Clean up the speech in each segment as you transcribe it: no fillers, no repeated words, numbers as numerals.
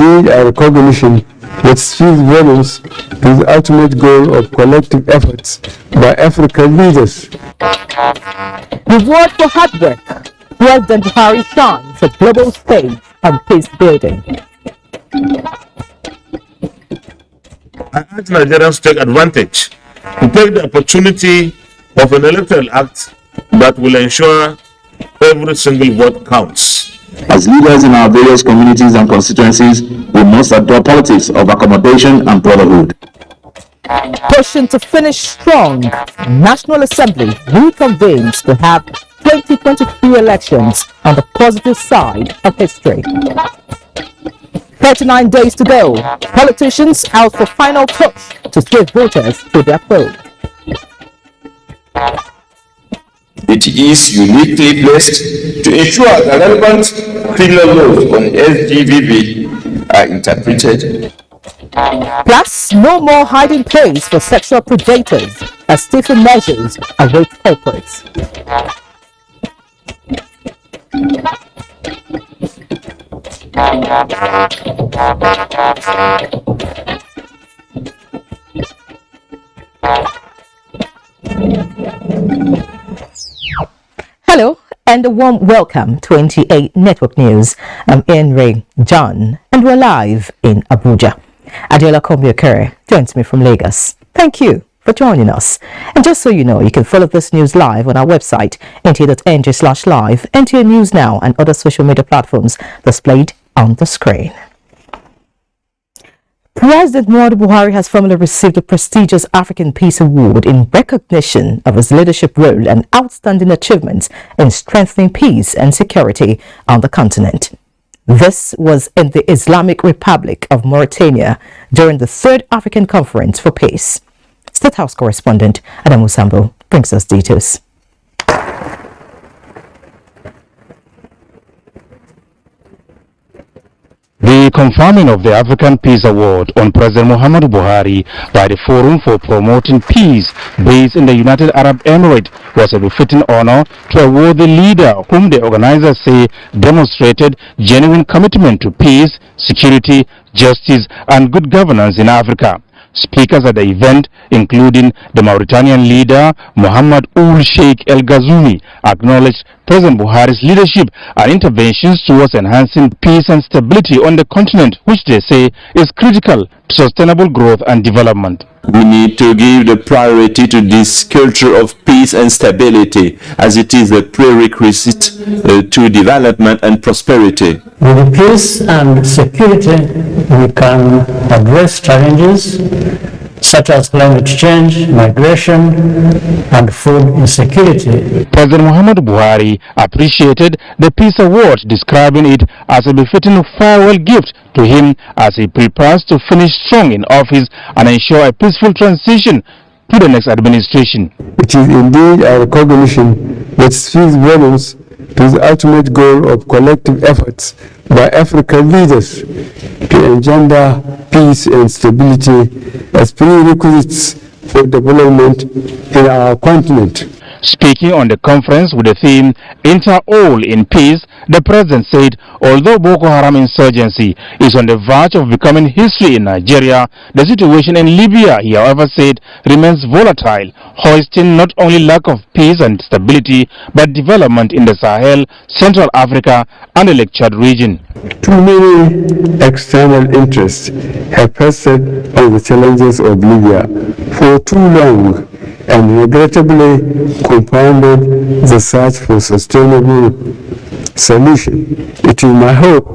indeed a recognition that speaks volumes to the ultimate goal of collective efforts by African leaders. Reward for hard work. President Buhari shines a global stage on peace building. I urge Nigerians to take advantage, to take the opportunity of an electoral act that will ensure every single vote counts. As leaders in our various communities and constituencies, we must adopt politics of accommodation and brotherhood. Pushing to finish strong, National Assembly reconvenes to have 2023 elections on the positive side of history. 39 days to go. Politicians out for final push to steer voters to their polls. It is uniquely placed to ensure that relevant criminal laws on SGBV are interpreted. Plus, no more hiding place for sexual predators as stiffer measures await culprits. Hello and a warm welcome to NTA Network News. I'm Henry John and we're live in Abuja. Adela Kombiokere joins me from Lagos. Thank you for joining us. And just so you know, you can follow this news live on our website, nta.ng/live, NTA News Now, and other social media platforms displayed on the screen. President Buhari has formally received the prestigious African Peace Award in recognition of his leadership role and outstanding achievements in strengthening peace and security on the continent. This was in the Islamic Republic of Mauritania during the Third African Conference for Peace. State House correspondent Adamu Sambo brings us details. The conferring of the African Peace Award on President Muhammadu Buhari by the Forum for Promoting Peace based in the United Arab Emirates was a befitting honor to award the leader whom the organizers say demonstrated genuine commitment to peace, security, justice and good governance in Africa. Speakers at the event, including the Mauritanian leader Mohammed Ould Sheikh El Ghazouani, acknowledged President Buhari's leadership and interventions towards enhancing peace and stability on the continent, which they say is critical to sustainable growth and development. We need to give the priority to this culture of peace and stability, as it is a prerequisite to development and prosperity. With peace and security, we can address challenges such as climate change, migration, and food insecurity. President Muhammadu Buhari appreciated the Peace Award, describing it as a befitting farewell gift to him as he prepares to finish strong in office and ensure a peaceful transition to the next administration. It is indeed a recognition that speaks volumes to the ultimate goal of collective efforts by African leaders to engender peace and stability as prerequisites for development in our continent. Speaking on the conference with the theme Enter All in Peace, the president said although Boko Haram insurgency is on the verge of becoming history in Nigeria, the situation in Libya, he however said, remains volatile, hoisting not only lack of peace and stability, but development in the Sahel, Central Africa and the Lake Chad region. Too many external interests have pestered on the challenges of Libya for too long and regrettably compounded the search for sustainable solution. It is my hope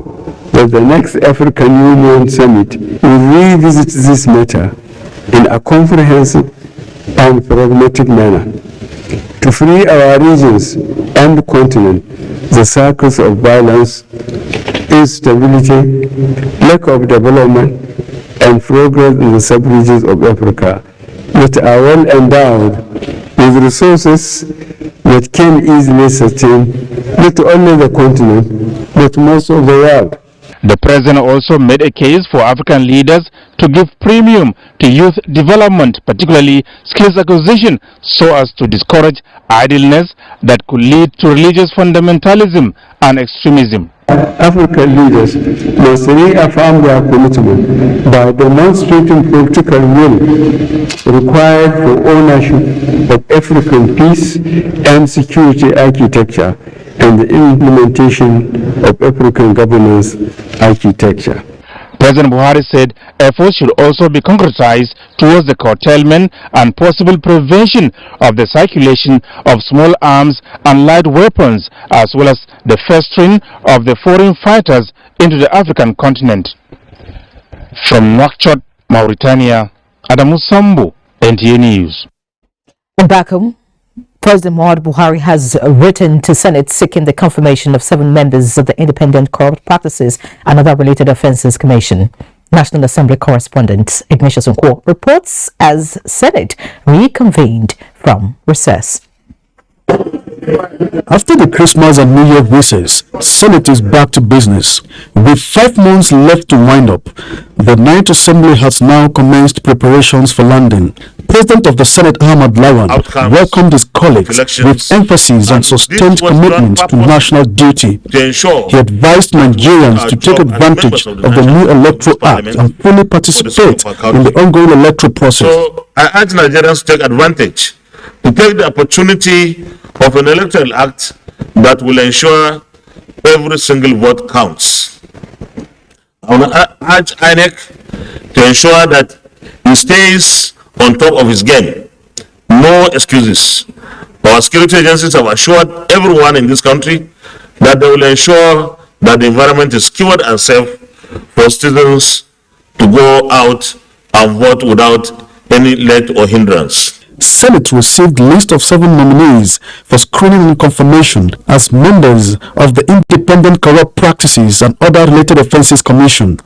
that the next African Union Summit will revisit this matter in a comprehensive and pragmatic manner to free our regions and continent the circles of violence, instability, lack of development, and progress in the sub-regions of Africa that are well endowed with resources that can easily sustain not only the continent, but most of the world. The president also made a case for African leaders to give premium to youth development, particularly skills acquisition, so as to discourage idleness that could lead to religious fundamentalism and extremism. African leaders must reaffirm their commitment by demonstrating political will required for ownership of African peace and security architecture and the implementation of African governance architecture. President Buhari said efforts should also be concretized towards the curtailment and possible prevention of the circulation of small arms and light weapons, as well as the festering of the foreign fighters into the African continent. From Nouakchott, Mauritania, Adamu Sambo, NTA News. Back home, President Muhammadu Buhari has written to Senate seeking the confirmation of 7 members of the Independent Corrupt Practices and Other Related Offences Commission. National Assembly correspondent Ignatius Nkwo reports as Senate reconvened from recess. After the Christmas and New Year recess, Senate is back to business. With 5 months left to wind up, the 9th Assembly has now commenced preparations for landing. President of the Senate, Ahmad Lawan, welcomed his colleagues with emphasis on sustained commitment to national duty. He advised Nigerians to take advantage of the new Electoral Act and fully participate in the ongoing electoral process. So I urge Nigerians to take advantage, to take the opportunity of an electoral act that will ensure every single vote counts. I want to urge INEC to ensure that he stays on top of his game. No excuses. Our security agencies have assured everyone in this country that they will ensure that the environment is secured and safe for citizens to go out and vote without any let or hindrance. Senate received a list of 7 nominees for screening and confirmation as members of the Independent Corrupt Practices and Other Related Offences Commission.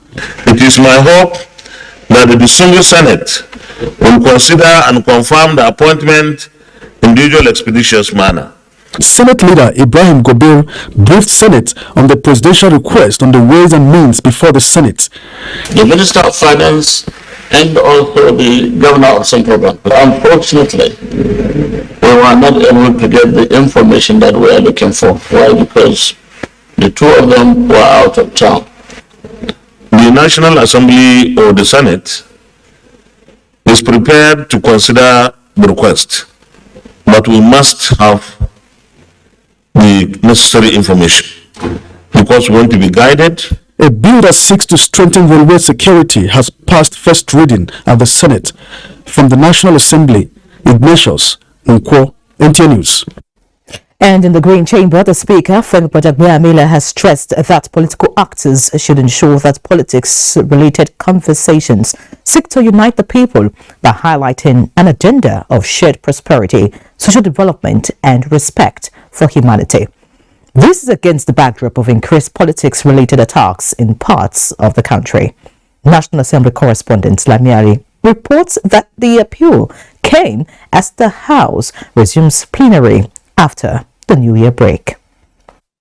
It is my hope that the distinguished Senate will consider and confirm the appointment in the usual expeditious manner. Senate Leader Ibrahim Gobir briefed Senate on the presidential request on the ways and means before the Senate. The Minister of Finance and also the Governor of Central Bank. Unfortunately, we were not able to get the information that we are looking for. Why? Because the 2 of them were out of town. The National Assembly or the Senate is prepared to consider the request, but we must have the necessary information because we want to be guided. A bill that seeks to strengthen railway security has passed first reading at the Senate. From the National Assembly, Ignatius Nkwo, NTA News. And in the Green Chamber, the Speaker, Femi Gbagbo, has stressed that political actors should ensure that politics-related conversations seek to unite the people by highlighting an agenda of shared prosperity, social development, and respect for humanity. This is against the backdrop of increased politics-related attacks in parts of the country. National Assembly correspondent Lamiari reports that the appeal came as the House resumes plenary after the New Year break.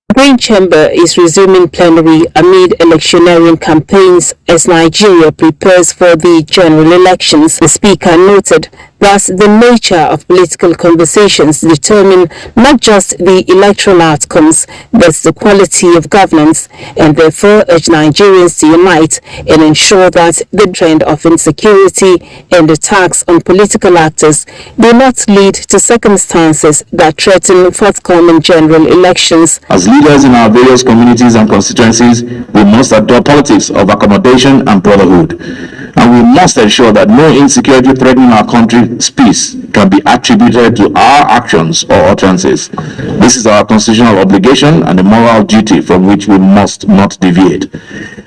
The Green Chamber is resuming plenary amid electioneering campaigns as Nigeria prepares for the general elections. The Speaker noted that the nature of political conversations determine not just the electoral outcomes, but the quality of governance, and therefore urged Nigerians to unite and ensure that the trend of insecurity and attacks on political actors do not lead to circumstances that threaten forthcoming general elections. As leaders in our various communities and constituencies, we must adopt politics of accommodation and brotherhood. And we must ensure that no insecurity threatening our country's peace can be attributed to our actions or utterances. This is our constitutional obligation and a moral duty from which we must not deviate.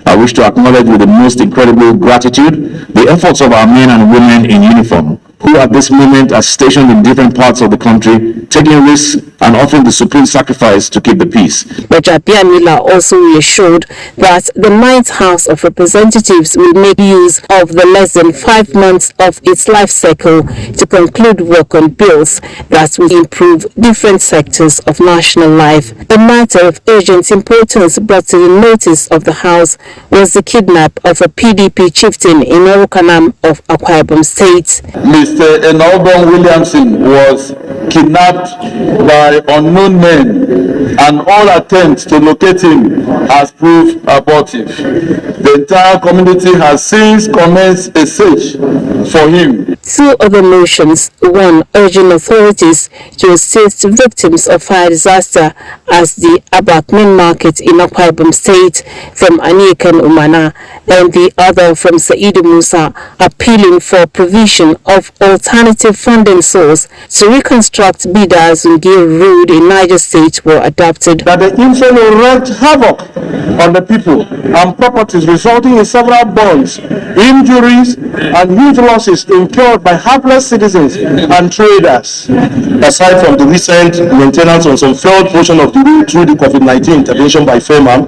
I wish to acknowledge with the most incredible gratitude the efforts of our men and women in uniform, who at this moment are stationed in different parts of the country, taking risks and offering the supreme sacrifice to keep the peace. Gbagbo also reassured that the 9th House of Representatives will make use of the less than 5 months of its life cycle to conclude work on bills that will improve different sectors of national life. A matter of urgent importance brought to the notice of the House was the kidnap of a PDP chieftain in Orukanam of Akwa Ibom State. Mr. Enobong Williamson was kidnapped by by unknown men, and all attempts to locate him has proved abortive. The entire community has since commenced a search for him. Two other motions, one urging authorities to assist victims of fire disaster as the Abakmin market in Akwa Ibom State from Anikan Umana, and the other from Saidu Musa, appealing for provision of alternative funding source to reconstruct Bida Zungir Road in Niger State were adopted. That the incident will wreak havoc on the people and properties, resulting in several burns, injuries, and huge losses incurred by helpless citizens and traders. Aside from the recent maintenance on some failed portion of the road through the COVID-19 intervention by FEMA,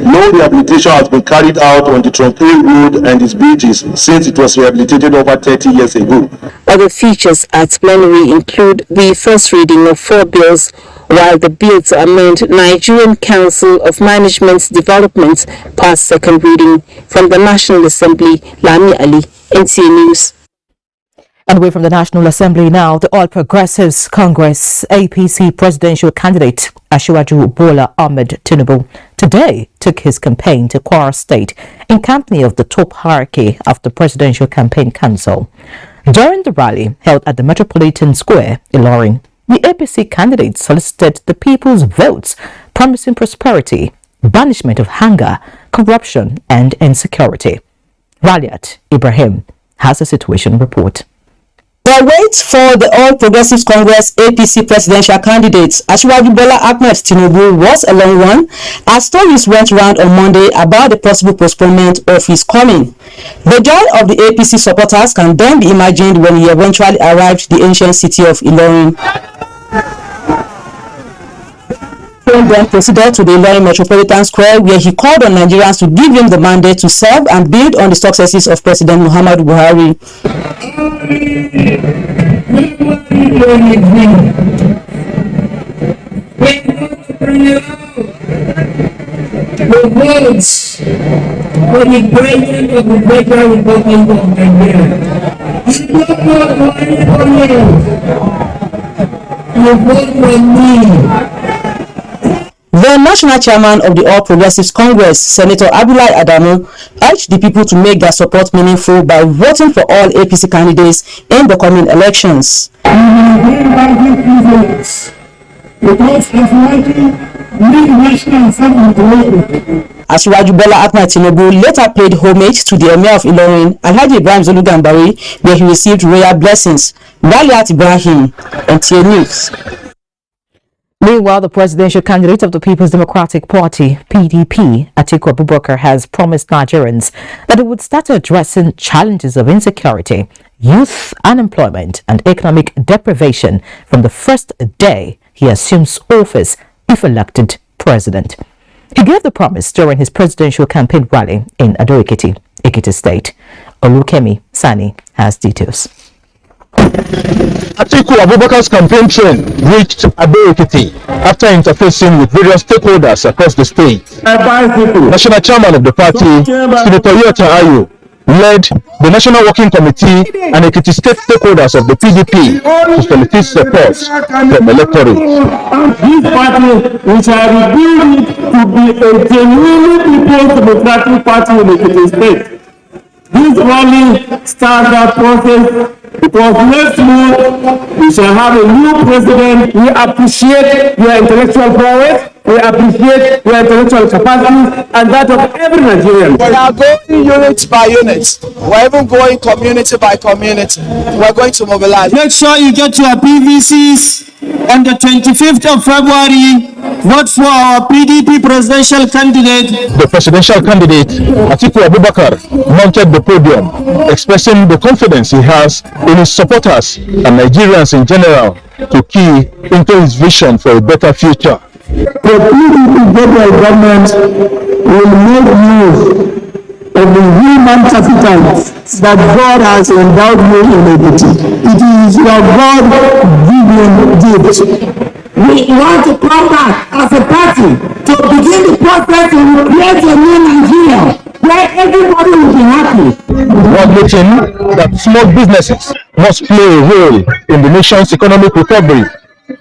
no rehabilitation has been carried out on the Trompé Road and its bridges since it was rehabilitated over 30 years ago. Other features at plenary include the first reading of 4 bills, while the bill to amend Nigerian Council of Management Development passed second reading. From the National Assembly, Lami Ali, NTA News. And away from the National Assembly now, the All Progressives Congress APC presidential candidate Asiwaju Bola Ahmed Tinubu today took his campaign to Kwara State in company of the top hierarchy of the Presidential Campaign Council. During the rally held at the Metropolitan Square, Ilorin, the APC candidate solicited the people's votes, promising prosperity, banishment of hunger, corruption and insecurity. Raliat Ibrahim has a situation report. The wait for the All Progressives Congress APC presidential candidate Asiwaju Bola Ahmed Tinubu was a long one, as stories went round on Monday about the possible postponement of his coming. The joy of the APC supporters can then be imagined when he eventually arrived the ancient city of Ilorin. He then proceeded to the Ilorin Metropolitan Square, where he called on Nigerians to give him the mandate to serve and build on the successes of President Muhammadu Buhari. The words for the president of the Federal Republic of Nigeria. You don't vote for anybody else. You vote for me. The national chairman of the All Progressives Congress, Senator Abdullahi Adamu, urged the people to make their support meaningful by voting for all APC candidates in the coming elections. Asiwaju Bola Ahmed Tinubu later paid homage to the Emir of Ilorin, Alhaji Ibrahim Zulu Gambari, where he received royal blessings. Raliat Ibrahim, NTA News. Meanwhile, the presidential candidate of the People's Democratic Party, PDP, Atiku Abubakar, has promised Nigerians that he would start addressing challenges of insecurity, youth unemployment, and economic deprivation from the first day he assumes office if elected president. He gave the promise during his presidential campaign rally in Ado-Ekiti, Ekiti State. Olukemi Sani has details. Atiku Abubakar's campaign train reached Ado-Ekiti after interfacing with various stakeholders across the state. National chairman of the party, Senator Yota Ayu, led the National Working Committee and Ekiti state stakeholders of the PDP to solicit support from electorate. This party, which I revealed to be a genuinely People's Democratic Party in Ekiti state. This rally starts that process because next month we shall have a new president. We appreciate your intellectual prowess, we appreciate your intellectual capacity, and that of every Nigerian. We are going unit by unit. We're even going community by community. We're going to mobilize. Make sure you get your PVCs on the 25th of February. Vote for our PDP presidential candidate. The presidential candidate, Atiku Abubakar, mounted the podium, expressing the confidence he has in his supporters and Nigerians in general to key into his vision for a better future. The PDP federal government will make use of the human capital that God has endowed you in Ekiti. It is your God-given gift. We want to come back as a party to begin the process and create a new Nigeria where everybody will be happy. Advocating that small businesses must play a role in the nation's economic recovery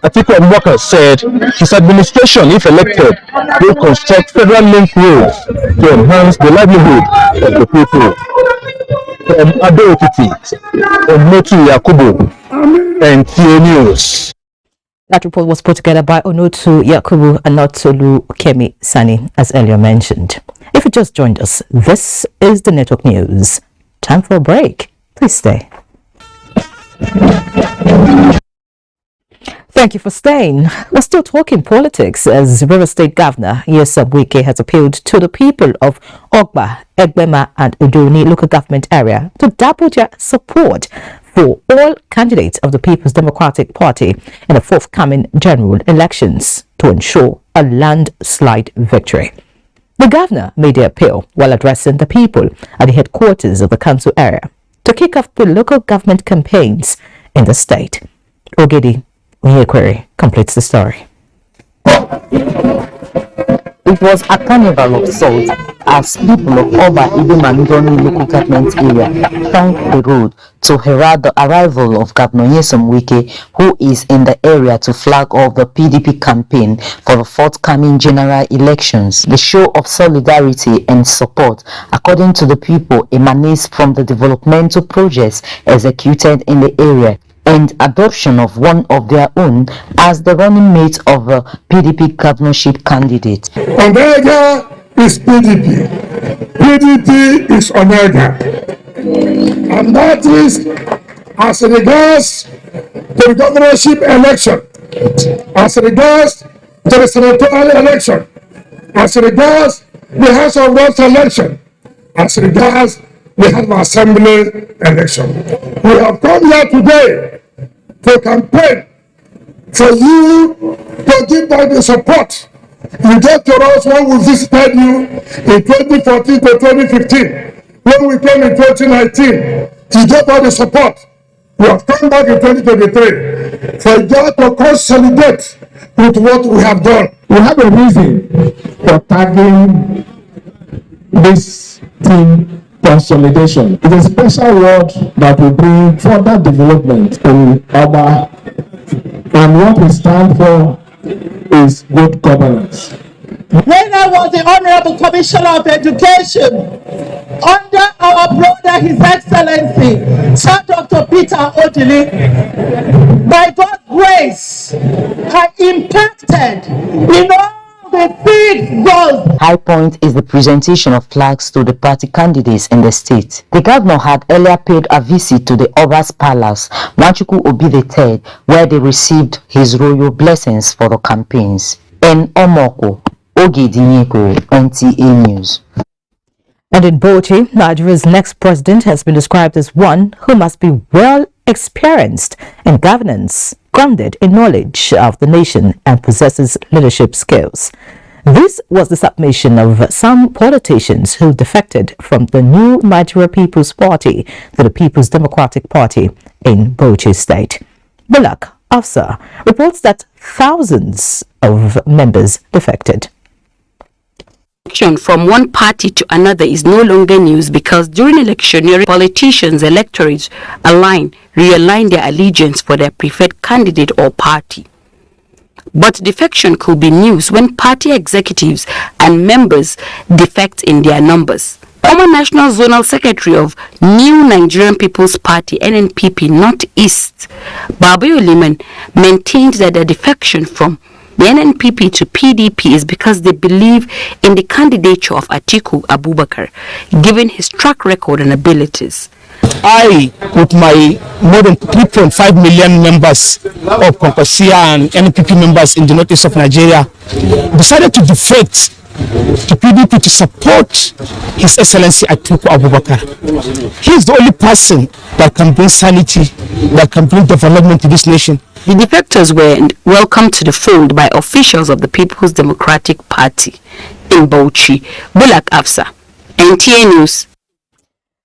Atiku Abubakar said his administration, if elected, will construct federal link roads to enhance the livelihood of the people. From Ado-Ekiti, Omotu Yakubu, NTA News. That report was put together by Onotu Yakubu and Notolu Kemi Sani, as earlier mentioned. If you just joined us, this is the Network News. Time for a break. Please stay. Thank you for staying. We're still talking politics as River State Governor Nyesom Wike has appealed to the people of Ogba, Egbema and Udoni local government area to double their support for all candidates of the People's Democratic Party in the forthcoming general elections to ensure a landslide victory. The governor made the appeal while addressing the people at the headquarters of the council area to kick off the local government campaigns in the state. Ogedi Onyekwere completes the story. It was a carnival of sorts as people of Oba Idemandoni local government area thanked the road to herald the arrival of Governor Nyesom Wike, who is in the area to flag off the PDP campaign for the forthcoming general elections. The show of solidarity and support, according to the people, emanates from the developmental projects executed in the area and adoption of one of their own as the running mate of a PDP governorship candidate. Onega is PDP. PDP is Onega. And that is as regards to the governorship election, as regards to the senatorial election, as regards the House of Reps election, as regards the House of Assembly election. We have come here today to campaign for you to give back the support you gave to us when we visited you in 2014 to 2015. When we came in 2019, you gave us the support. We have come back in 2023 for you to consolidate with what we have done. We have a reason for tagging this team consolidation. It is a special word that will bring further development in Oba, and what we stand for is good governance. When I was the Honorable Commissioner of Education under our brother, His Excellency, Sir Dr. Peter Odili, by God's grace, I impacted in all the big goals. High point is the presentation of flags to the party candidates in the state. The governor had earlier paid a visit to the Oba's Palace, Nwachukwu Obi III, where they received his royal blessings for the campaigns. In Omoko, Ogedi Onyekwere, NTA News. And in Bauchi, Nigeria's next president has been described as one who must be well experienced in governance, grounded in knowledge of the nation, and possesses leadership skills. This was the submission of some politicians who defected from the new Nigeria People's Party to the People's Democratic Party in Bauchi State. Bulak Afsa reports that thousands of members defected. From one party to another is no longer news because during electioneering, politicians' electorates realign their allegiance for their preferred candidate or party. But defection could be news when party executives and members defect in their numbers. Former National Zonal Secretary of New Nigerian People's Party (NNPP) Northeast, Babayo Liman, maintained that the defection from the NNPP to PDP is because they believe in the candidature of Atiku Abubakar, given his track record and abilities. I, with my more than 3.5 million members of Concosia and NNPP members in the northeast of Nigeria, decided to defect to PDP to support His Excellency Atiku Abubakar. He is the only person that can bring sanity, that can bring development to this nation. The defectors were welcomed to the fold by officials of the People's Democratic Party in Bauchi. Bulak Afsa, NTA News.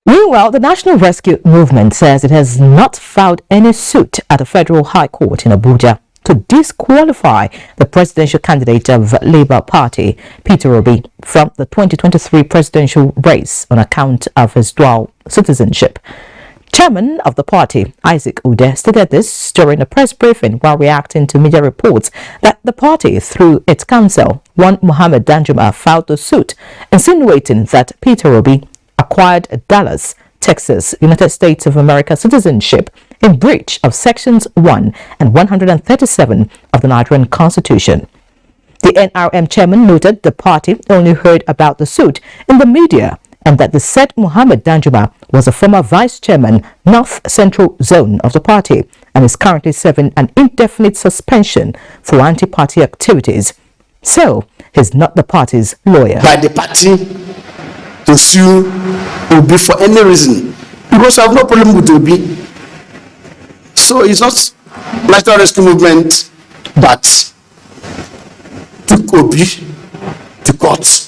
Meanwhile, the National Rescue Movement says it has not filed any suit at the Federal High Court in Abuja to disqualify the presidential candidate of Labour Party, Peter Obi, from the 2023 presidential race on account of his dual citizenship. Chairman of the party, Isaac Ude, stated this during a press briefing while reacting to media reports that the party, through its counsel, one Mohammed Danjuma, filed a suit insinuating that Peter Obi acquired Dallas, Texas, United States of America citizenship in breach of Sections 1 and 137 of the Nigerian Constitution. The NRM chairman noted the party only heard about the suit in the media and that the said Mohammed Danjuma was a former vice chairman, North Central Zone of the party, and is currently serving an indefinite suspension for anti-party activities. So, he's not the party's lawyer. By the party to sue Obi for any reason, because I have no problem with Obi. So it's not National Rescue Movement that took Obi to court.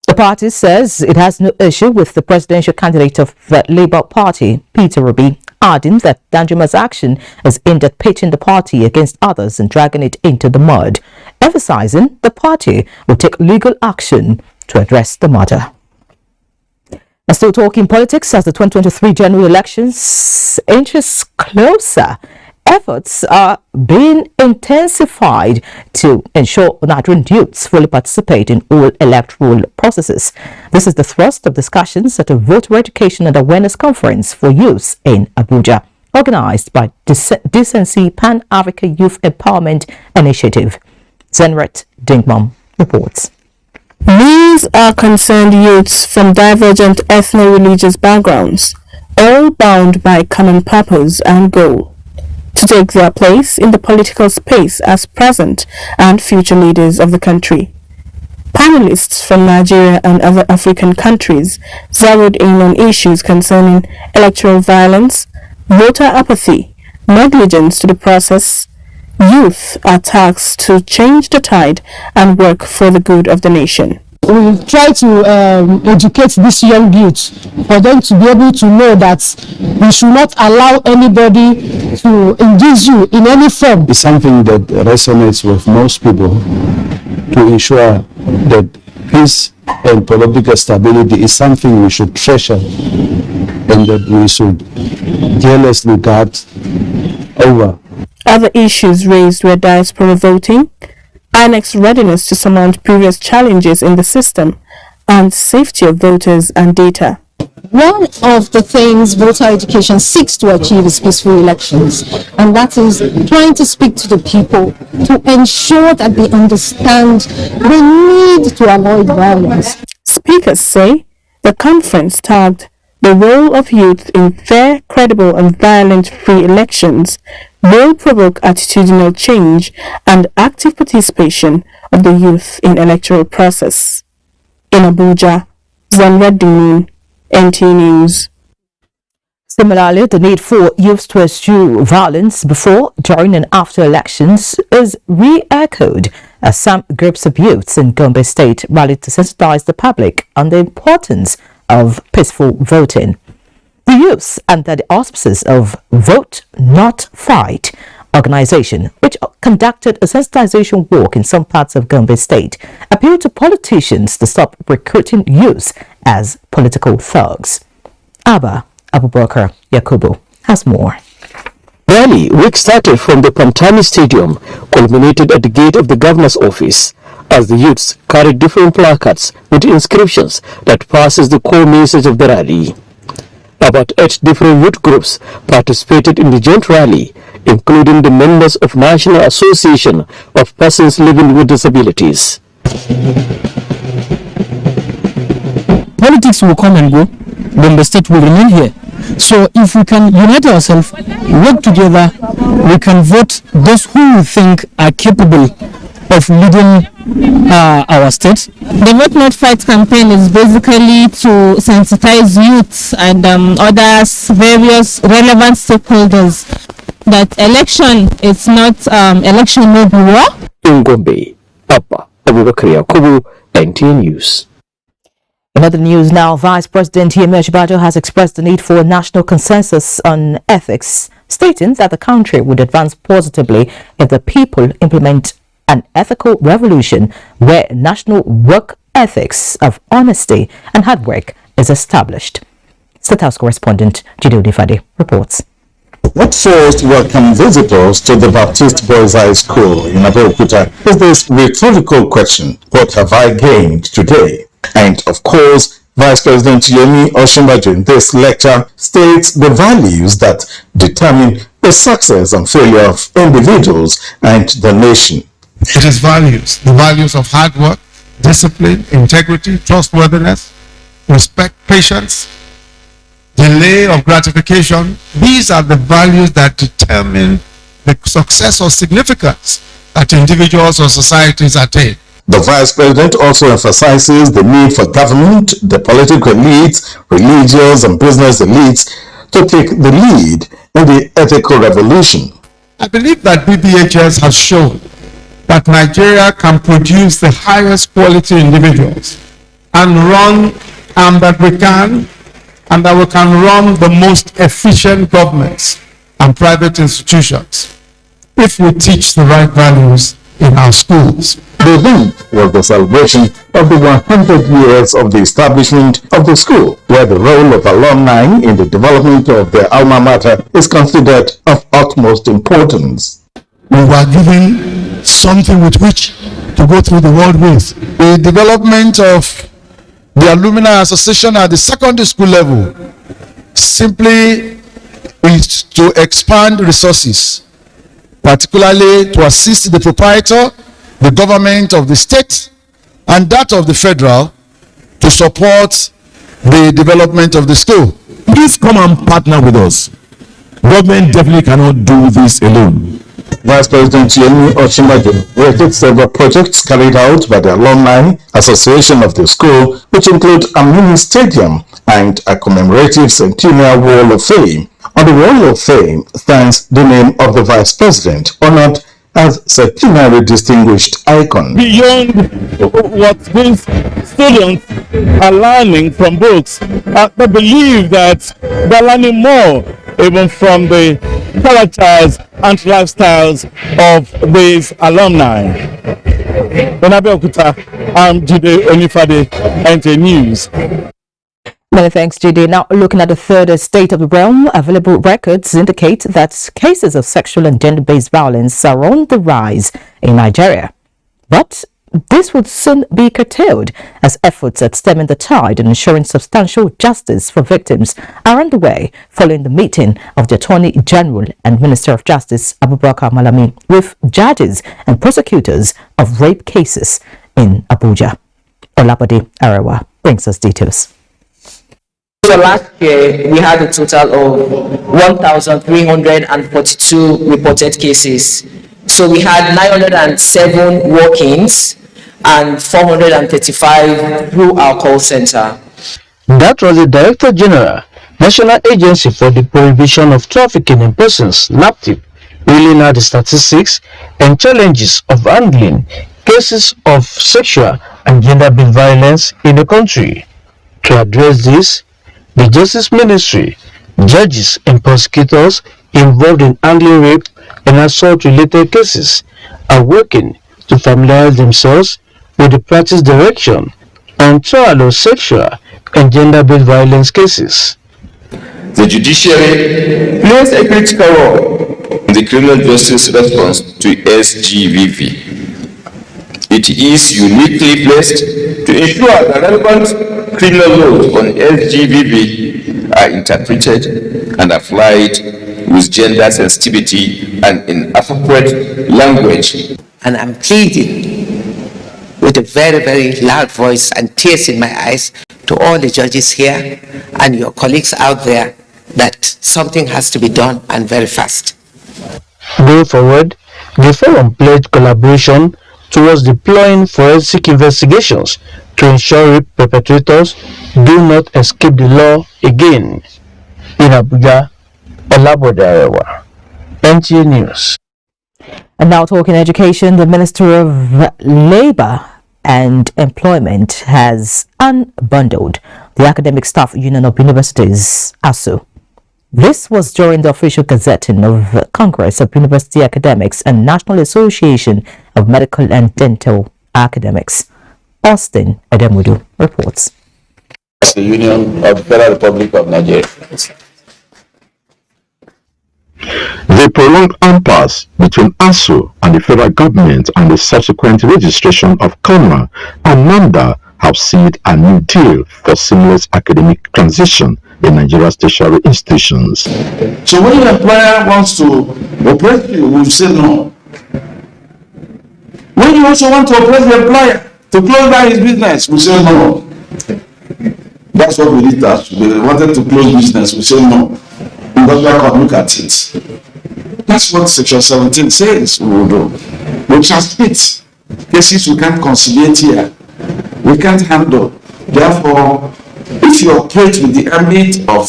The party says it has no issue with the presidential candidate of the Labour Party, Peter Obi, adding that Danjuma's action is aimed at pitching the party against others and dragging it into the mud, emphasizing the party will take legal action to address the matter. And still talking politics, as the 2023 general elections inches closer, efforts are being intensified to ensure Nigerian youths fully participate in all electoral processes. This is the thrust of discussions at a voter education and awareness conference for youths in Abuja, organized by Decency Pan-Africa Youth Empowerment Initiative. Zenret Dingmam reports. These are concerned youths from divergent ethno-religious backgrounds, all bound by common purpose and goal, to take their place in the political space as present and future leaders of the country. Panelists from Nigeria and other African countries zeroed in on issues concerning electoral violence, voter apathy, negligence to the process. Youth are tasked to change the tide and work for the good of the nation. We try to educate these young youths for them to be able to know that we should not allow anybody to induce you in any form. It's something that resonates with most people to ensure that peace and political stability is something we should treasure and that we should jealously guard over. Other issues raised were diaspora voting, INEC's readiness to surmount previous challenges in the system, and safety of voters and data. One of the things voter education seeks to achieve is peaceful elections, and that is trying to speak to the people to ensure that they understand the need to avoid violence. Speakers say the conference tagged the role of youth in fair, credible and violence-free elections will provoke attitudinal change and active participation of the youth in electoral process. In Abuja, Zanreddin, NTA News. Similarly, the need for youth to eschew violence before, during and after elections is re-echoed as some groups of youths in Gombe State rallied to sensitize the public on the importance of peaceful voting. The youths, under the auspices of Vote Not Fight organization, which conducted a sensitization walk in some parts of Gombe State, appealed to politicians to stop recruiting youths as political thugs. Abubakar Yakubu has more. Rally, which started from the Pantani Stadium, culminated at the gate of the governor's office, as the youths carried different placards with inscriptions that passes the core message of the rally. About 8 different youth groups participated in the joint rally, including the members of National Association of Persons Living with Disabilities. Politics will come and go, then the state will remain here. So if we can unite ourselves, work together, we can vote those who we think are capable of leading our state. The Vote Not Fight campaign is basically to sensitize youths and others, various relevant stakeholders, that election is not election no be war. In Gombe, Abubakar Yakubu, NTA News. In other news now, Vice President Asiwaju has expressed the need for a national consensus on ethics, stating that the country would advance positively if the people implement an ethical revolution where national work ethics of honesty and hard work is established. State House correspondent Jide Odifade reports. What first welcome visitors to the Baptist Boys High School in Abuja is this rhetorical question: what have I gained today? And of course, Vice President Yemi Osinbajo in this lecture states the values that determine the success and failure of individuals and the nation. It is values, the values of hard work, discipline, integrity, trustworthiness, respect, patience, delay of gratification. These are the values that determine the success or significance that individuals or societies attain. The Vice President also emphasizes the need for government, the political elites, religious and business elites to take the lead in the ethical revolution. I believe that BBHS has shown that Nigeria can produce the highest quality individuals and that we can run the most efficient governments and private institutions if we teach the right values in our schools. The event was the celebration of the 100 years of the establishment of the school, where the role of alumni in the development of their alma mater is considered of utmost importance. We were given something with which to go through the world with. The development of the Alumni Association at the secondary school level simply is to expand resources, particularly to assist the proprietor, the government of the state, and that of the federal to support the development of the school. Please come and partner with us. Government definitely cannot do this alone. Vice President Yemi Osinbajo rated several projects carried out by the Alumni Association of the school, which include a mini stadium and a commemorative Centennial Wall of Fame. On the Wall of Fame stands the name of the Vice President, honored as centenary distinguished icon. Beyond what these students are learning from books, they believe that they're learning more even from the characters and lifestyles of these alumni. In Abeokuta, I'm Jide Onifade, NTA News. Many thanks, JD. Now, looking at the third state of the realm, available records indicate that cases of sexual and gender-based violence are on the rise in Nigeria. But this would soon be curtailed as efforts at stemming the tide and ensuring substantial justice for victims are underway following the meeting of the Attorney General and Minister of Justice Abubakar Malami with judges and prosecutors of rape cases in Abuja. Olabode Arewa brings us details. So last year, we had a total of 1,342 reported cases. So we had 907 walk-ins and 435 through our call center. That was the Director General, National Agency for the Prohibition of Trafficking in Persons, NAPTIP, reeling out the statistics and challenges of handling cases of sexual and gender-based violence in the country. To address this, the Justice Ministry, judges and prosecutors involved in handling rape and assault-related cases are working to familiarize themselves with the practice direction on trial of sexual and gender-based violence cases. The judiciary plays a critical role in the criminal justice response to SGVV. It is uniquely placed to ensure that relevant criminal laws on SGVV are interpreted and applied with gender sensitivity and in appropriate language. And I'm pleading with a very, very loud voice and tears in my eyes to all the judges here and your colleagues out there that something has to be done and very fast. Going forward, the forum pledged collaboration towards deploying forensic investigations to ensure rape perpetrators do not escape the law again. In Abuja, Olabode Arewa, NTA News. And now talking education, the Minister of Labour and Employment has unbundled the Academic Staff Union of Universities, ASU. This was during the official gazetting of Congress of University Academics and National Association of Medical and Dental Academics. Austin Edemudu reports. the Union of the Federal Republic of Nigeria. The prolonged impasse between ASU and the federal government and the subsequent registration of CONRA and NAMDA have sealed a new deal for seamless academic transition in Nigeria's tertiary institutions. So when your employer wants to oppress you, you say no. When you also want to oppress the employer to close down his business, we say no. That's what we did that. They wanted to close business, we say no. Industrial court, look at it. That's what Section 17 says we will do. We transmit cases we can't conciliate here. We can't handle. Therefore, if you operate with the ambit of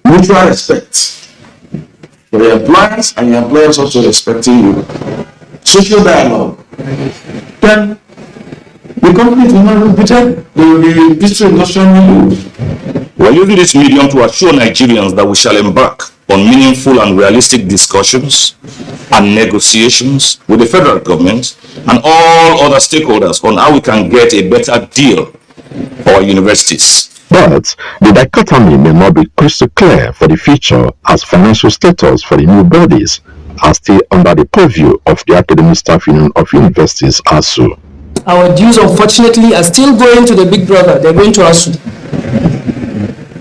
mutual respect for your employers and your employers also respecting you, social dialogue, then the company will not be better. They will be peaceful industrial. We are using this medium to assure Nigerians that we shall embark on meaningful and realistic discussions and negotiations with the federal government and all other stakeholders on how we can get a better deal for our universities. But the dichotomy may not be crystal clear for the future, as financial status for the new bodies are still under the purview of the Academic Staff Union of Universities, ASU. Our dues, unfortunately, are still going to the big brother. They're going to ASU.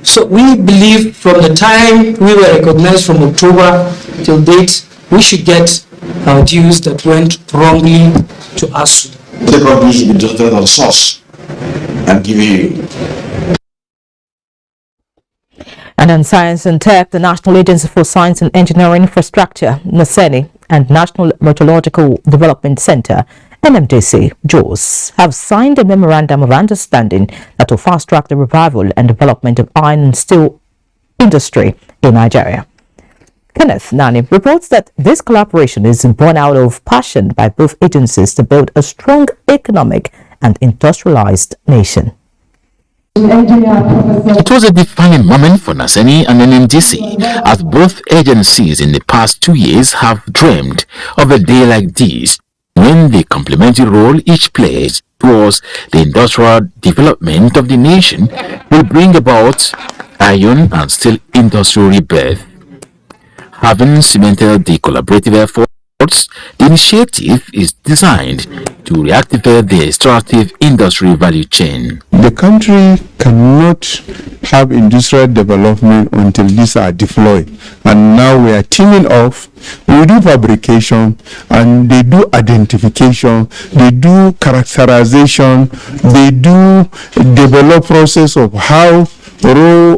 So we believe from the time we were recognized from October till date, we should get our dues that went wrongly to ASU. The government should be just on source and give you. And in science and tech, the National Agency for Science and Engineering Infrastructure, NASENI, and National Meteorological Development Center, NMDC, JOS, have signed a memorandum of understanding that will fast-track the revival and development of iron and steel industry in Nigeria. Kenneth Nani reports that this collaboration is born out of passion by both agencies to build a strong economic and industrialized nation. It was a defining moment for NASENI and NMDC, as both agencies in the past 2 years have dreamed of a day like this, when the complementary role each plays towards the industrial development of the nation will bring about iron and steel industry rebirth. Having cemented the collaborative efforts, the initiative is designed to reactivate the extractive industry value chain. The country cannot have industrial development until these are deployed, and now we are teaming off. We do fabrication and they do identification, they do characterization, they do develop process of how raw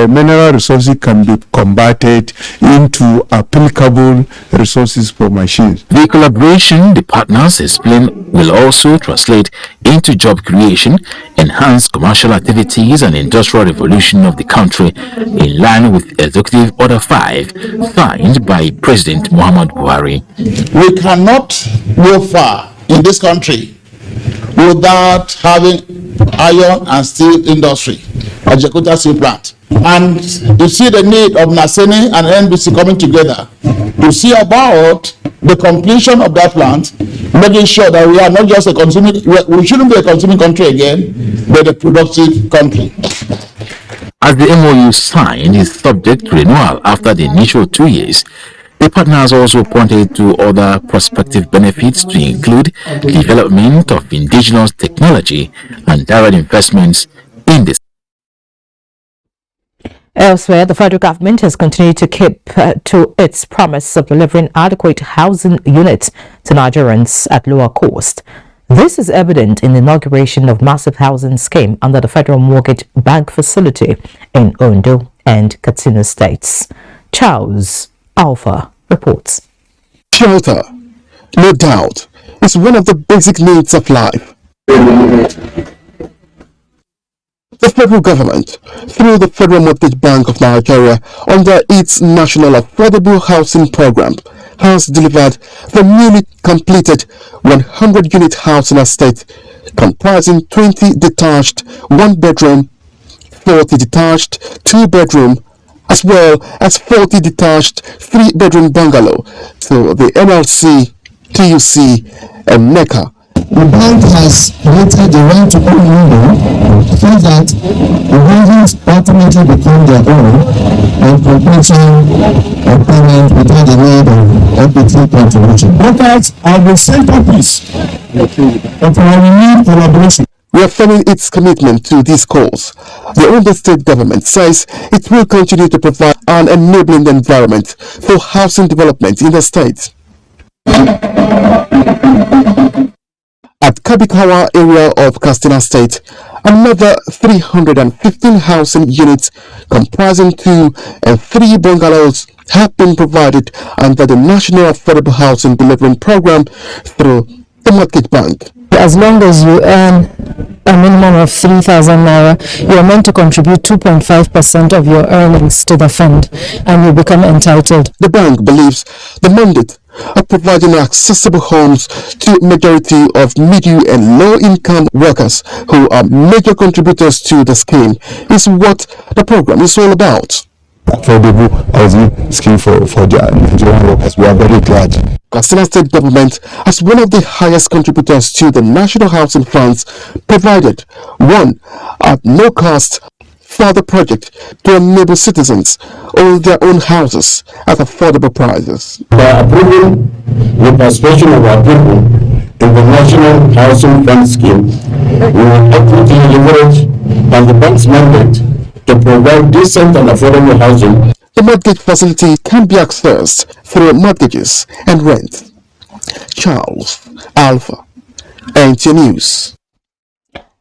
mineral resources can be converted into applicable resources for machines. The collaboration, the partners explain, will also translate into job creation, enhance commercial activities and industrial revolution of the country, in line with Executive Order 5 signed by President Muhammad Buhari. We cannot go far in this country without having iron and steel industry, a Jakarta steel plant. And you see the need of NASENI and NBC coming together to see about the completion of that plant, making sure that we are not just a consuming, we shouldn't be a consuming country again, but a productive country. As the MOU signed is subject to renewal after the initial 2 years, the partners also pointed to other prospective benefits, to include development of indigenous technology and direct investments in this. Elsewhere, the federal government has continued to keep to its promise of delivering adequate housing units to Nigerians at lower cost. This is evident in the inauguration of massive housing scheme under the Federal Mortgage Bank Facility in Ondo and Katsina states. Charles Alpha reports. Shelter, no doubt, is one of the basic needs of life. The federal government, through the Federal Mortgage Bank of Nigeria, under its National Affordable Housing Program, has delivered the newly completed 100-unit housing estate comprising 20 detached 1-bedroom, 40 detached 2-bedroom, as well as 40 detached 3-bedroom bungalow to the NLC, TUC, and NECA The bank has created the right to own window so that the buildings ultimately become their own and completion of payment without the need of equity contribution. Workers are the centerpiece of our renewed collaboration. Reaffirming its commitment to this cause, the Ondo State government says it will continue to provide an enabling environment for housing development in the state. At Kabikawa area of Katsina State, another 315 housing units comprising 2 and 3 bungalows have been provided under the National Affordable Housing Delivering Program through the Mortgage Bank. As long as you earn a minimum of 3,000 naira, you are meant to contribute 2.5% of your earnings to the fund and you become entitled. The bank believes the mandate of providing accessible homes to majority of middle and low-income workers who are major contributors to the scheme is what the program is all about. Affordable housing scheme for the Nigerian workers. We are very glad. Katsina State government, as one of the highest contributors to the National Housing Funds, provided one at no cost for the project to enable citizens own their own houses at affordable prices. By approving the participation of our people in the National Housing Fund scheme, we will actively leverage on the bank's mandate to provide decent and affordable housing. The mortgage facility can be accessed through mortgages and rent. Charles Alpha, NTA News.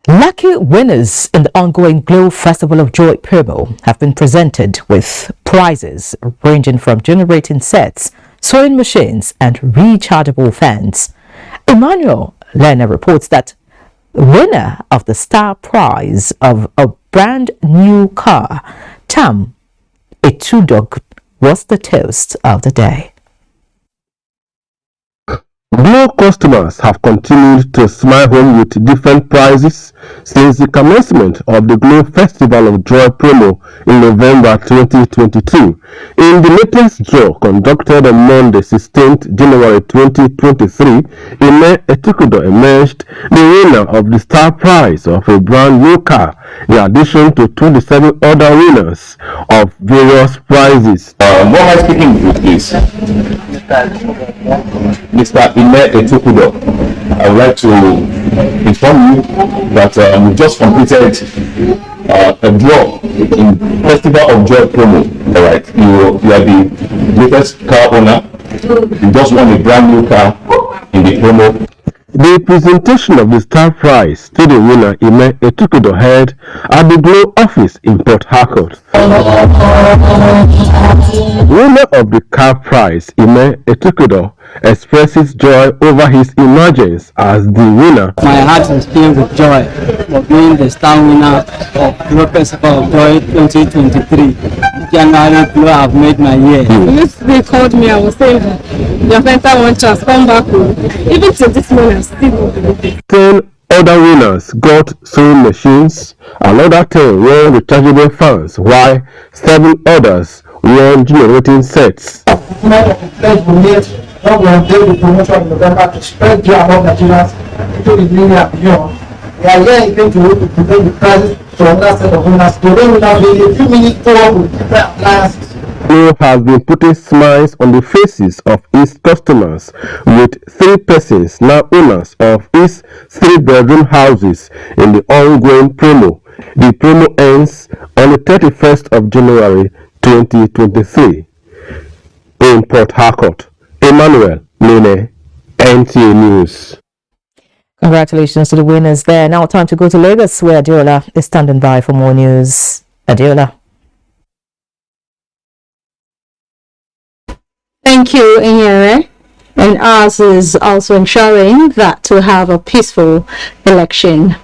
Lucky winners in the ongoing Glow Festival of Joy promo have been presented with prizes ranging from generating sets, sewing machines, and rechargeable fans. Emmanuel Lerner reports that the winner of the star prize of a brand new car, Tam Etudog, was the toast of the day. Glow customers have continued to smile home with different prizes since the commencement of the Glow Festival of Joy promo in November 2022. In the latest draw conducted on Monday, 16th January 2023, Ime Etukudo emerged the winner of the star prize of a brand new car, in addition to 27 other winners of various prizes. More am I speaking with, please? Mr. Ime Etukudo, I would like to inform you that we just completed a draw in Festival of Joy promo. All right, you are the latest car owner. You just won a brand new car in the promo. The presentation of the star prize to the winner Ime Etukudo held at the Glow office in Port Harcourt. Winner of the car prize, Ime Etukudo, expresses joy over his emergence as the winner. My heart is filled with joy for being the star winner of Glow Festival of Joy 2023. January Glow have made my year. They called me, I was saying, your better one chance, come back home. Even to this moment, still 10 other winners got sewing machines, another 10 won rechargeable fans, while 7 others won generating sets. What we have done the promotion in November to spread joy among Nigerians into the media and beyond. We are here again to present the prizes to another set of winners. Today we have a few minutes forward with different appliances. Glow has been putting smiles on the faces of its customers, with 3 persons now owners of its 3-bedroom houses in the ongoing promo. The promo ends on the 31st of January 2023. In Port Harcourt, Emmanuel Lene, NTA News. Congratulations to the winners there. Now time to go to Lagos, where Adiola is standing by for more news. Adiola. Thank you, Inyere. And ours is also ensuring that we have a peaceful election.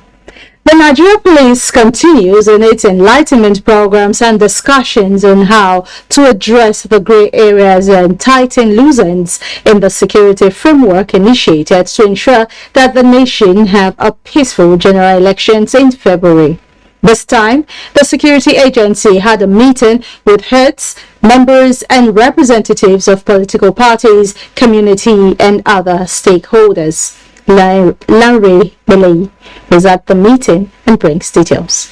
The Nigeria Police continues in its enlightenment programs and discussions on how to address the grey areas and tighten loose ends in the security framework initiated to ensure that the nation have a peaceful general elections in February. This time, the security agency had a meeting with heads, members and representatives of political parties, community and other stakeholders. Lanre Belay was at the meeting and brings details.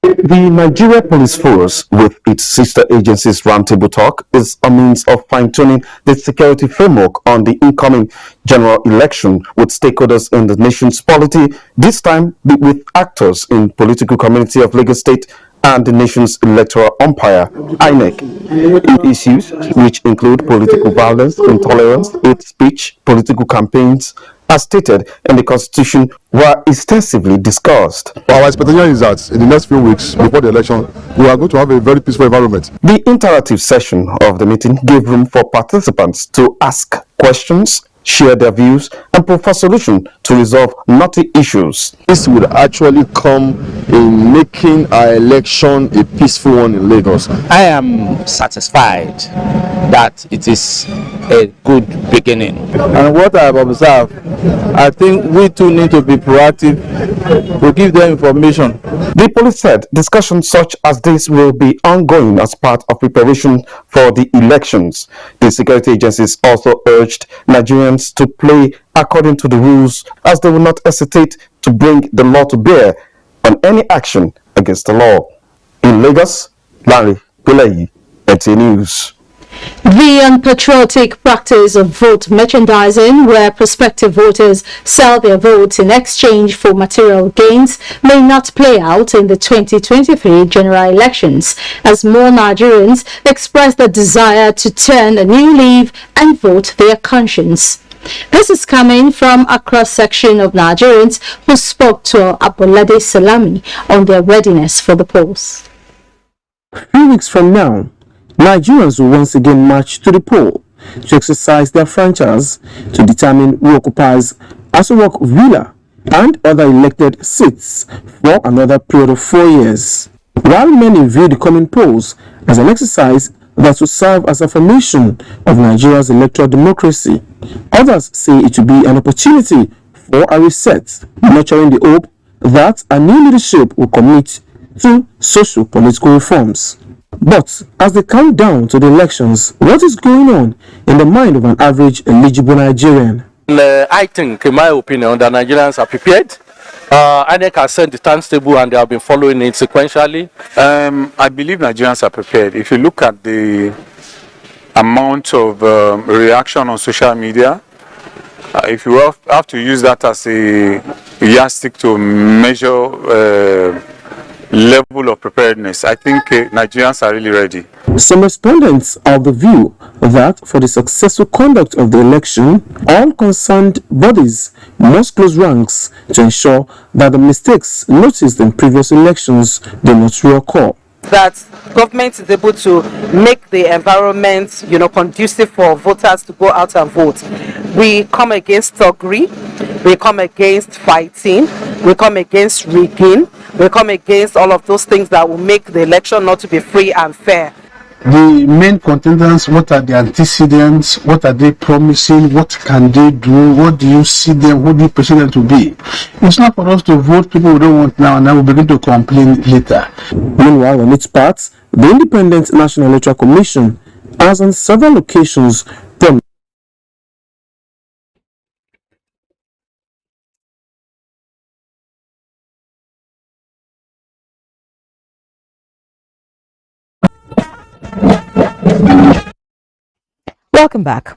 The Nigeria Police Force, with its sister agencies Roundtable Talk, is a means of fine-tuning the security framework on the incoming general election with stakeholders in the nation's polity, this time with actors in political community of Lagos State and the nation's electoral umpire, INEC. Issues which include political violence, intolerance, hate speech, political campaigns, as stated in the Constitution, were extensively discussed. Our expectation is that in the next few weeks before the election, we are going to have a very peaceful environment. The interactive session of the meeting gave room for participants to ask questions, share their views, and propose solutions to resolve knotty issues. This will actually come in making our election a peaceful one in Lagos. I am satisfied that it is a good beginning. And what I have observed, I think we too need to be proactive to give them information. The police said discussions such as this will be ongoing as part of preparation for the elections. The security agencies also urged Nigerians to play according to the rules, as they will not hesitate to bring the law to bear on any action against the law. In Lagos, Lanre Belay, NTA News. The unpatriotic practice of vote merchandising, where prospective voters sell their votes in exchange for material gains, may not play out in the 2023 general elections, as more Nigerians express the desire to turn a new leaf and vote their conscience. This is coming from a cross-section of Nigerians who spoke to Abolade Salami on their readiness for the polls. A few weeks from now, Nigerians will once again march to the poll to exercise their franchise to determine who occupies Asiwaju Villa and other elected seats for another period of 4 years. While many view the coming polls as an exercise that will serve as affirmation of Nigeria's electoral democracy, others say it will be an opportunity for a reset, nurturing the hope that a new leadership will commit to socio-political reforms. But as they count down to the elections, what is going on in the mind of an average eligible Nigerian? I think, in my opinion, the Nigerians are prepared. INEC has sent the timetable and they have been following it sequentially. I believe Nigerians are prepared. If you look at the amount of reaction on social media, if you have to use that as a yardstick to measure level of preparedness, I think Nigerians are really ready. Some respondents are of the view that for the successful conduct of the election, all concerned bodies must close ranks to ensure that the mistakes noticed in previous elections do not reoccur. That government is able to make the environment, conducive for voters to go out and vote. We come against thuggery, we come against fighting, we come against rigging, we come against all of those things that will make the election not to be free and fair. The main contenders, what are the antecedents, what are they promising, what can they do, what do you see them, who do you perceive them to be? It's not for us to vote people we don't want now and then we begin to complain later. Meanwhile, on its part, the Independent National Electoral Commission has on several occasions promised Welcome back.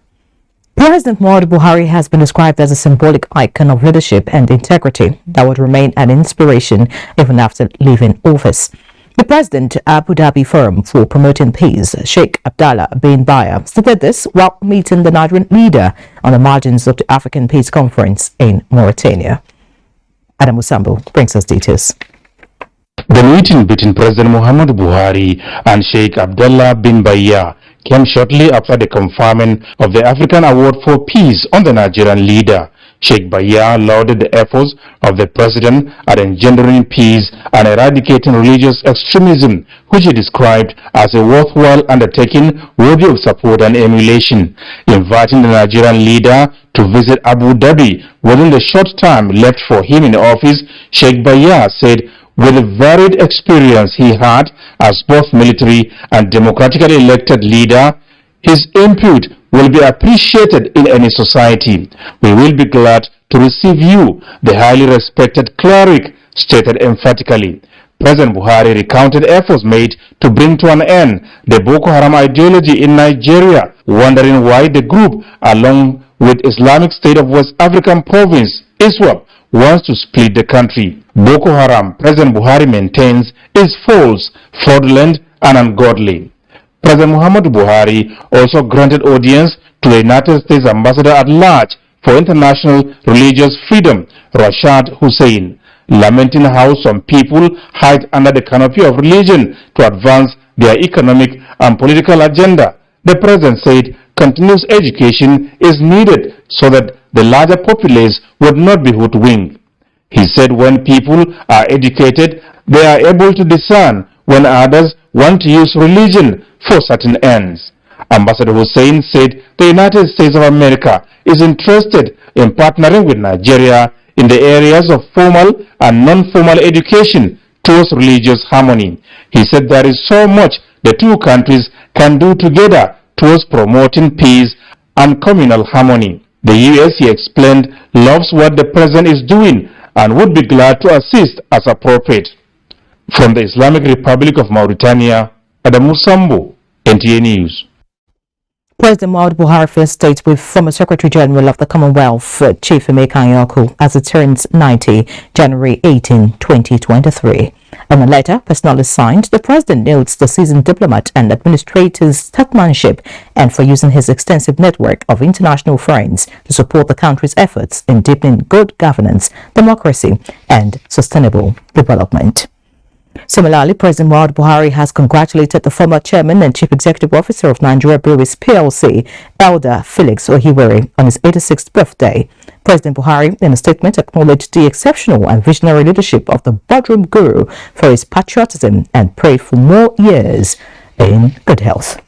President Muhammadu Buhari has been described as a symbolic icon of leadership and integrity that would remain an inspiration even after leaving office. The president at Abu Dhabi Forum for Promoting Peace, Sheikh Abdallah bin Bayer, stated this while meeting the Nigerian leader on the margins of the African Peace Conference in Mauritania. Adam Musambo brings us details. The meeting between President Muhammadu Buhari and Sheikh Abdallah bin Bayer came shortly after the conferment of the African Award for Peace on the Nigerian leader. Sheikh Bayer lauded the efforts of the president at engendering peace and eradicating religious extremism, which he described as a worthwhile undertaking worthy of support and emulation. Inviting the Nigerian leader to visit Abu Dhabi within the short time left for him in office, Sheikh Bayer said, with the varied experience he had as both military and democratically elected leader, His input will be appreciated in any society. We will be glad to receive you, the highly respected cleric stated emphatically. President Buhari recounted efforts made to bring to an end the Boko Haram ideology in Nigeria, wondering why the group, along with Islamic State of West African Province, ISWAP, wants to split the country. Boko Haram, President Buhari maintains, is false, fraudulent, and ungodly. President Muhammadu Buhari also granted audience to the United States Ambassador at Large for International Religious Freedom, Rashad Hussain, lamenting how some people hide under the canopy of religion to advance their economic and political agenda. The president said continuous education is needed so that the larger populace would not be hoodwinked. He said when people are educated, they are able to discern when others want to use religion for certain ends. Ambassador Hussain said the United States of America is interested in partnering with Nigeria in the areas of formal and non-formal education towards religious harmony. He said there is so much the two countries can do together towards promoting peace and communal harmony. The U.S., he explained, loves what the president is doing and would be glad to assist as appropriate. From the Islamic Republic of Mauritania, Adamu Sambo, NTA News. President Muhammadu Buhari first states with former Secretary General of the Commonwealth, Chief Emeka Anyaoku, as it turns 90, January 18, 2023. In a letter personally signed, the president notes the seasoned diplomat and administrator's statesmanship and for using his extensive network of international friends to support the country's efforts in deepening good governance, democracy, and sustainable development. Similarly, President Muhammadu Buhari has congratulated the former chairman and chief executive officer of Nigeria Breweries PLC, Elder Felix Ohiwere, on his 86th birthday. President Buhari, in a statement, acknowledged the exceptional and visionary leadership of the boardroom guru for his patriotism and prayed for more years in good health.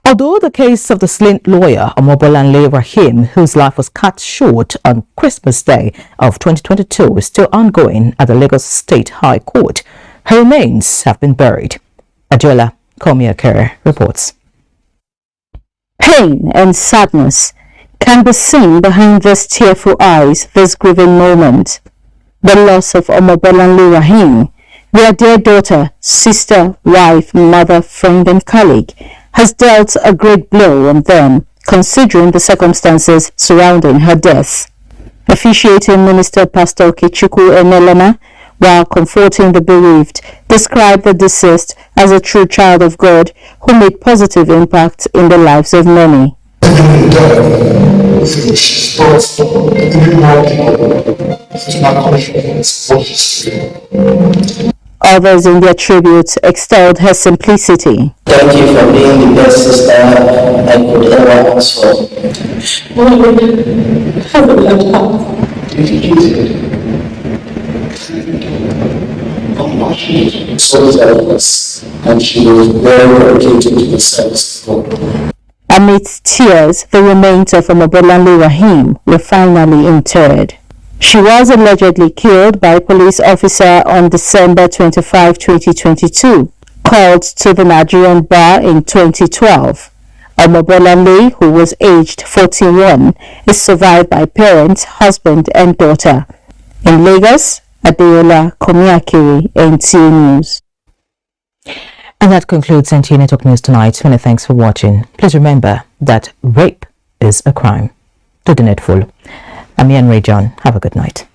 Although the case of the slain lawyer Omobolanle Rahim, whose life was cut short on Christmas Day of 2022, is still ongoing at the Lagos State High Court, her remains have been buried. Adjola Komiakere reports. Pain and sadness can be seen behind these tearful eyes this grieving moment. The loss of Omobolanle Rahim, their dear daughter, sister, wife, mother, friend, and colleague, has dealt a great blow on them, considering the circumstances surrounding her death. Officiating Minister Pastor Okechukwu Emelena, while comforting the bereaved, described the deceased as a true child of God who made positive impact in the lives of many. Others in their tributes extolled her simplicity. Thank you for being the best sister I could ever ask for. So zealous, and she was very dedicated to the service of God. Amidst tears, the remains of Omobolanle Rahim were finally interred. She was allegedly killed by a police officer on December 25, 2022, called to the Nigerian bar in 2012. Omobolanle, who was aged 41, is survived by parents, husband, and daughter. In Lagos, Adeola Komiakiri, NTA News. And that concludes NTA Network News tonight. Many thanks for watching. Please remember that rape is a crime. Do the needful. I'm Ian Ray John. Have a good night.